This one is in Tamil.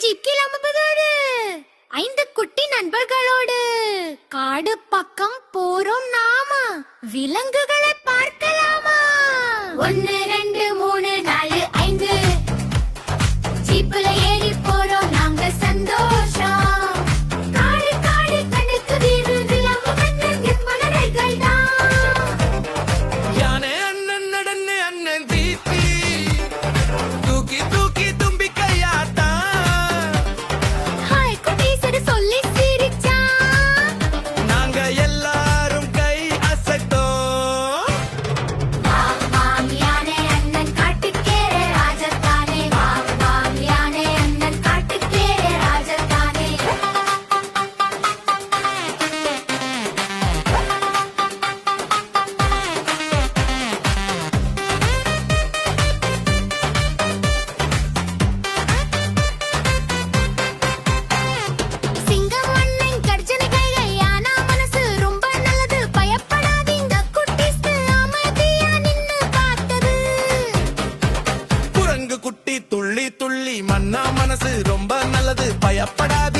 ஜீப் கிளம்புவதோடு 5 குட்டி நண்பர்களோடு காடு பக்கம் போறோம் நாம. விலங்குகளை பார்க்கலாமா? 1 2 3 4 5 ஜீப்ல ஏறி போறோம் நாங்க சந்தோஷம். காடு காடு கண்ணுக்கு வீடு விலங்குகள் மலர்கள் தான். யானை அண்ணன் நடன்னு அண்ணன் தீத்தி தூக்கி தூக்கி தும்பி கையாட்டா. ஹாய் குட்டீசரு சொல்லி சிரிச்சான். நாங்க எல்லாரும் கை அசைத்தோம். வாவ் வாவ் யானை அண்ணன் காட்டுக்கேற ராஜத்தானே. வாவ் வாவ் யானை அண்ணன் காட்டுக்கேற ராஜத்தானே. சிங்கம் அண்ணன் கர்ஜனை கைகள் யானா மனசு ரொம்ப நல்லது. பயப்படாதீங்க குட்டீஸ்க்கு அமைதியா நின்னு பார்த்தது. குரங்கு குட்டி துள்ளி துள்ளி மன்னா மனசு ரொம்ப நல்லது பயப்படாது